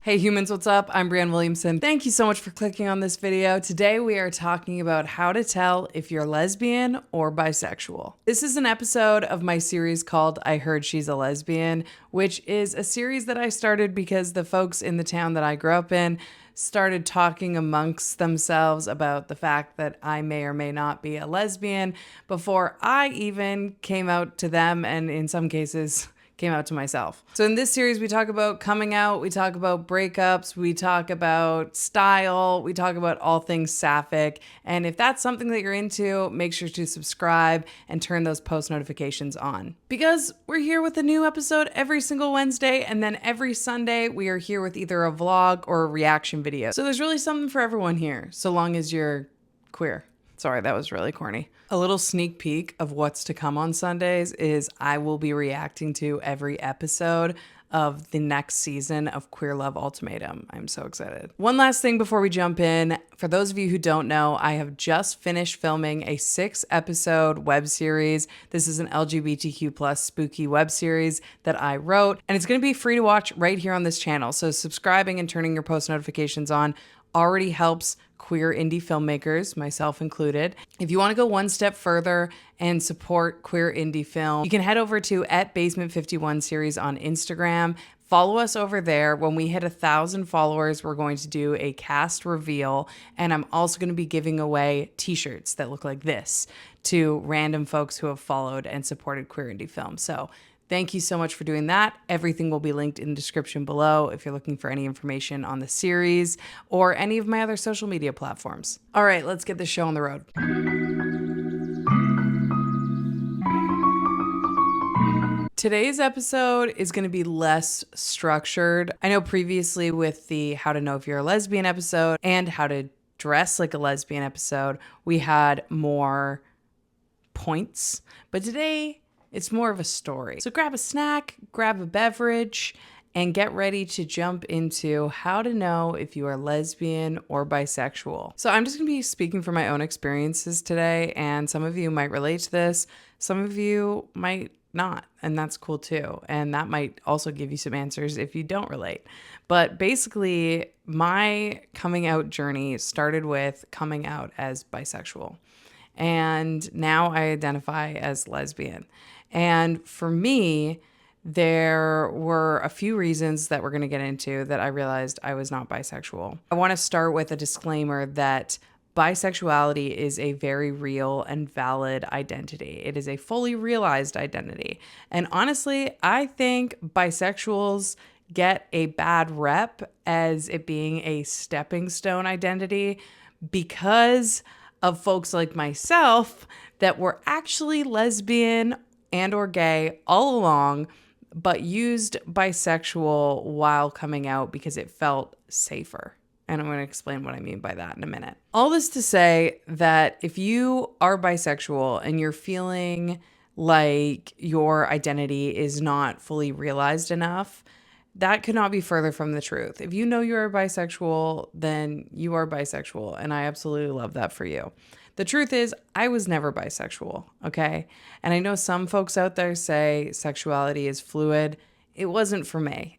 Hey humans, what's up? I'm Brianne Williamson. Thank you so much for clicking on this video. Today we are talking about how to tell if you're lesbian or bisexual. This is an episode of my series called I Heard She's a Lesbian, which is a series that I started because the folks in the town that I grew up in started talking amongst themselves about the fact that I may or may not be a lesbian before I even came out to them, and in some cases came out to myself. So in this series, we talk about coming out, we talk about breakups, we talk about style, we talk about all things sapphic. And if that's something that you're into, make sure to subscribe and turn those post notifications on. Because we're here with a new episode every single Wednesday, and then every Sunday, we are here with either a vlog or a reaction video. So there's really something for everyone here, so long as you're queer. Sorry, that was really corny. A little sneak peek of what's to come on Sundays is I will be reacting to every episode of the next season of Queer Love Ultimatum. I'm so excited. One last thing before we jump in. For those of you who don't know, I have just finished filming a 6-episode web series. This is an LGBTQ plus spooky web series that I wrote, and it's gonna be free to watch right here on this channel. So subscribing and turning your post notifications on already helps queer indie filmmakers, myself included. If you want to go one step further and support queer indie film, you can head over to @Basement51 series on Instagram. Follow us over there. When we hit 1,000 followers, we're going to do a cast reveal, and I'm also going to be giving away t-shirts that look like this to random folks who have followed and supported queer indie film. So thank you so much for doing that. Everything will be linked in the description below if you're looking for any information on the series or any of my other social media platforms. All right, let's get this show on the road. Today's episode is going to be less structured. I know previously with the how to know if you're a lesbian episode and how to dress like a lesbian episode, we had more points, but today it's more of a story. So grab a snack, grab a beverage, and get ready to jump into how to know if you are lesbian or bisexual. So I'm just gonna be speaking from my own experiences today, and some of you might relate to this, some of you might not, and that's cool too. And that might also give you some answers if you don't relate. But basically, my coming out journey started with coming out as bisexual. And now I identify as lesbian. And for me, there were a few reasons that we're going to get into that I realized I was not bisexual. I want to start with a disclaimer that bisexuality is a very real and valid identity. It is a fully realized identity. And honestly, I think bisexuals get a bad rep as it being a stepping stone identity because of folks like myself that were actually lesbian and or gay all along, but used bisexual while coming out because it felt safer. And I'm going to explain what I mean by that in a minute. All this to say that if you are bisexual and you're feeling like your identity is not fully realized enough, that could not be further from the truth. If you know you're bisexual, then you are bisexual, and I absolutely love that for you. The truth is, I was never bisexual, okay? And I know some folks out there say sexuality is fluid. It wasn't for me.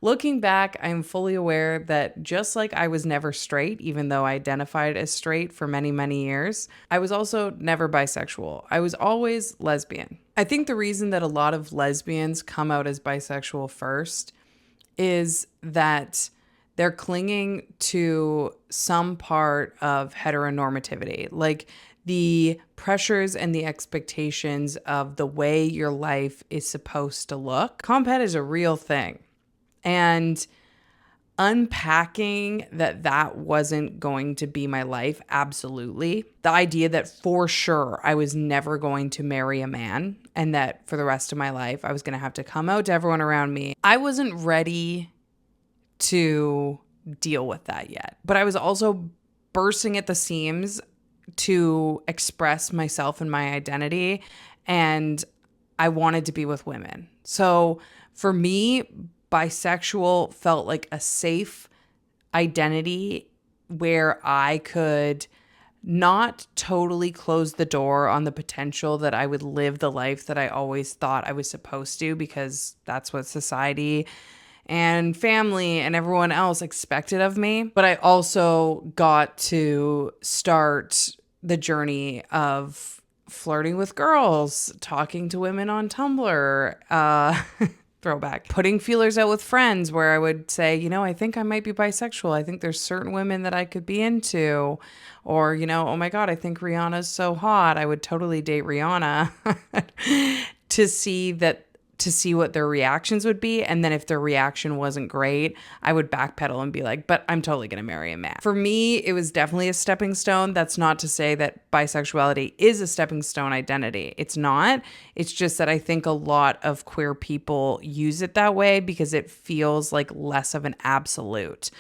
Looking back, I'm fully aware that just like I was never straight, even though I identified as straight for many, many years, I was also never bisexual. I was always lesbian. I think the reason that a lot of lesbians come out as bisexual first is that they're clinging to some part of heteronormativity, like the pressures and the expectations of the way your life is supposed to look. Compet is a real thing. And unpacking that wasn't going to be my life, absolutely. The idea that for sure I was never going to marry a man and that for the rest of my life I was going to have to come out to everyone around me. I wasn't ready to deal with that yet. But I was also bursting at the seams to express myself and my identity, and I wanted to be with women. So for me, bisexual felt like a safe identity where I could not totally close the door on the potential that I would live the life that I always thought I was supposed to, because that's what society and family and everyone else expected of me. But I also got to start the journey of flirting with girls, talking to women on Tumblr, throwback, putting feelers out with friends where I would say, I think I might be bisexual. I think there's certain women that I could be into. Or, oh my God, I think Rihanna's so hot. I would totally date Rihanna to see what their reactions would be. And then if their reaction wasn't great, I would backpedal and be like, but I'm totally going to marry a man. For me, it was definitely a stepping stone. That's not to say that bisexuality is a stepping stone identity. It's not. It's just that I think a lot of queer people use it that way because it feels like less of an absolute.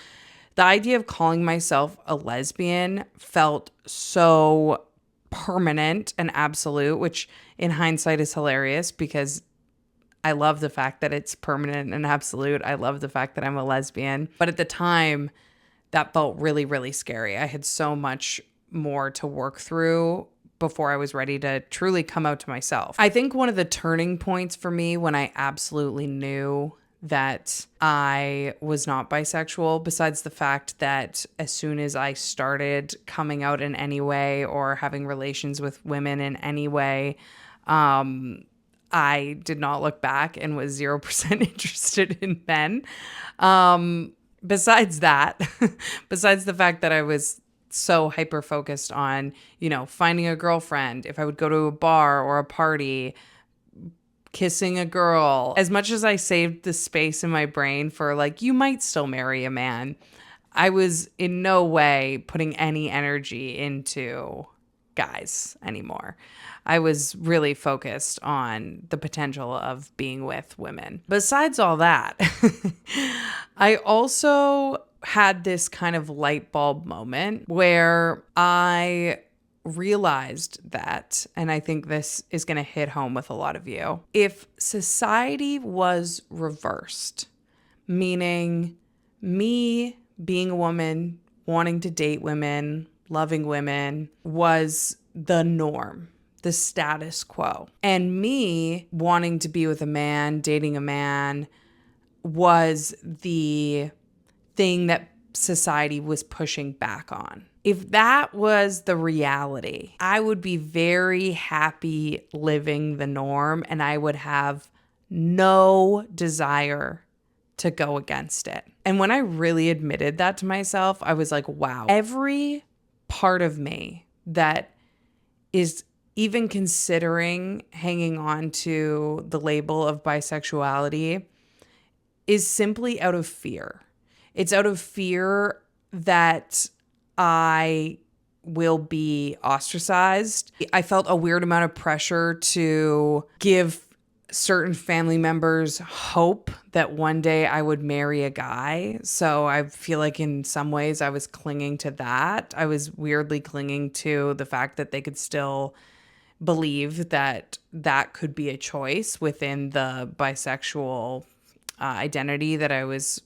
The idea of calling myself a lesbian felt so permanent and absolute, which in hindsight is hilarious because I love the fact that it's permanent and absolute. I love the fact that I'm a lesbian. But at the time, that felt really, really scary. I had so much more to work through before I was ready to truly come out to myself. I think one of the turning points for me when I absolutely knew that I was not bisexual, besides the fact that as soon as I started coming out in any way or having relations with women in any way, I did not look back and was 0% interested in men. Besides that, besides the fact that I was so hyper focused on, finding a girlfriend, if I would go to a bar or a party, kissing a girl, as much as I saved the space in my brain for like, you might still marry a man, I was in no way putting any energy into guys anymore. I was really focused on the potential of being with women. Besides all that, I also had this kind of light bulb moment where I realized that, and I think this is going to hit home with a lot of you, if society was reversed, meaning me being a woman, wanting to date women, loving women, was the norm, the status quo. And me wanting to be with a man, dating a man, was the thing that society was pushing back on. If that was the reality, I would be very happy living the norm and I would have no desire to go against it. And when I really admitted that to myself, I was like, wow, every part of me that is even considering hanging on to the label of bisexuality is simply out of fear. It's out of fear that I will be ostracized. I felt a weird amount of pressure to give certain family members hope that one day I would marry a guy. So I feel like in some ways I was clinging to that. I was weirdly clinging to the fact that they could still believe that that could be a choice within the bisexual identity that I was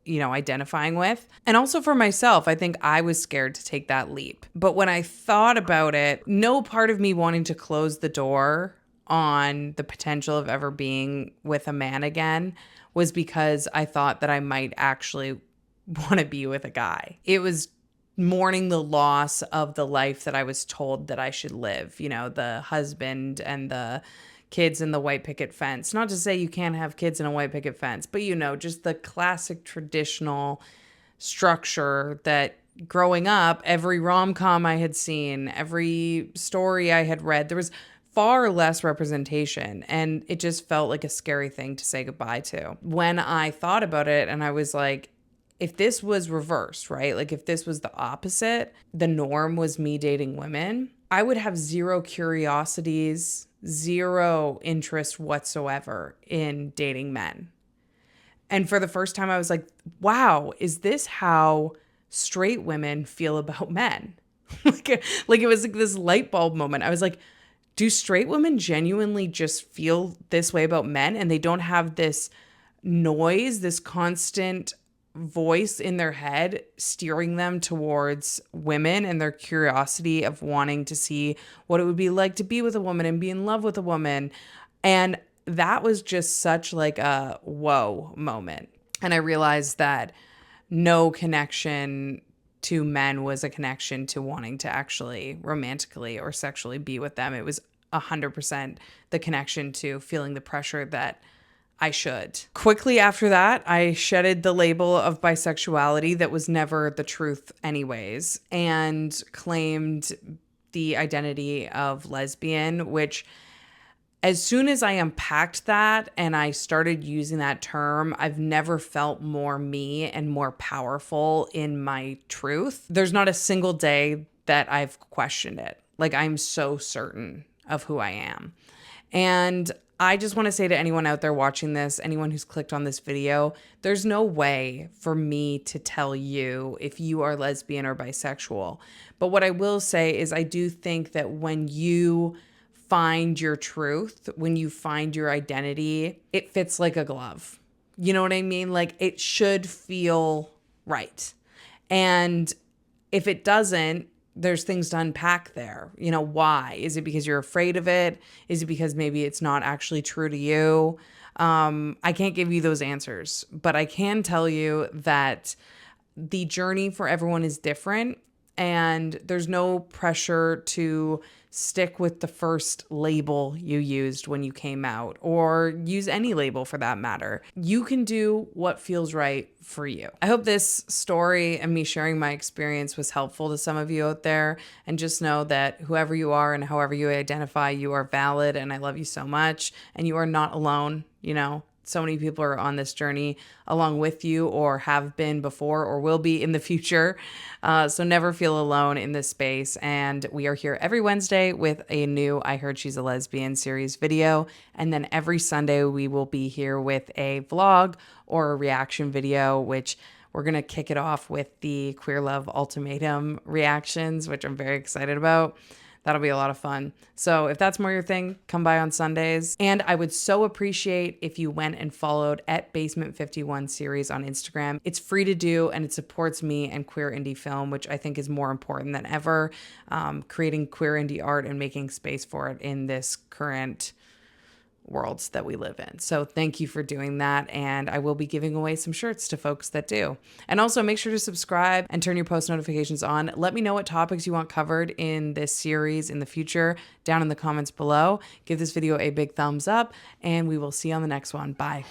identifying with. And also for myself, I think I was scared to take that leap. But when I thought about it, no part of me wanting to close the door on the potential of ever being with a man again was because I thought that I might actually want to be with a guy. It was mourning the loss of the life that I was told that I should live, the husband and the kids in the white picket fence. Not to say you can't have kids in a white picket fence, but just the classic traditional structure that growing up, every rom-com I had seen, every story I had read, there was far less representation, and it just felt like a scary thing to say goodbye to. When I thought about it and I was like, if this was reversed, right? Like if this was the opposite, the norm was me dating women, I would have zero curiosities, zero interest whatsoever in dating men. And for the first time, I was like, wow, is this how straight women feel about men? like it was like this light bulb moment. I was like, do straight women genuinely just feel this way about men and they don't have this noise, this constant voice in their head steering them towards women and their curiosity of wanting to see what it would be like to be with a woman and be in love with a woman? And that was just such like a whoa moment And I realized that no connection to men was a connection to wanting to actually romantically or sexually be with them. It was 100% the connection to feeling the pressure that I should. Quickly after that, I shedded the label of bisexuality that was never the truth, anyways, and claimed the identity of lesbian, which as soon as I unpacked that and I started using that term, I've never felt more me and more powerful in my truth. There's not a single day that I've questioned it. Like, I'm so certain of who I am. And I just want to say to anyone out there watching this, anyone who's clicked on this video, there's no way for me to tell you if you are lesbian or bisexual. But what I will say is I do think that when you find your truth, when you find your identity, it fits like a glove. You know what I mean? Like, it should feel right. And if it doesn't, there's things to unpack there. You know, why? Is it because you're afraid of it? Is it because maybe it's not actually true to you? I can't give you those answers, but I can tell you that the journey for everyone is different, and there's no pressure to stick with the first label you used when you came out, or use any label for that matter. You can do what feels right for you. I hope this story and me sharing my experience was helpful to some of you out there. And just know that whoever you are and however you identify, you are valid, and I love you so much. And you are not alone, you know. So many people are on this journey along with you, or have been before, or will be in the future. So never feel alone in this space. And we are here every Wednesday with a new I Heard She's a Lesbian series video. And then every Sunday we will be here with a vlog or a reaction video, which we're going to kick it off with the Queer Love Ultimatum reactions, which I'm very excited about. That'll be a lot of fun. So if that's more your thing, come by on Sundays. And I would so appreciate if you went and followed at Basement 51 series on Instagram. It's free to do, and it supports me and queer indie film, which I think is more important than ever, creating queer indie art and making space for it in this current worlds that we live in. So thank you for doing that. And I will be giving away some shirts to folks that do. And also make sure to subscribe and turn your post notifications on. Let me know what topics you want covered in this series in the future down in the comments below. Give this video a big thumbs up, and we will see you on the next one. Bye.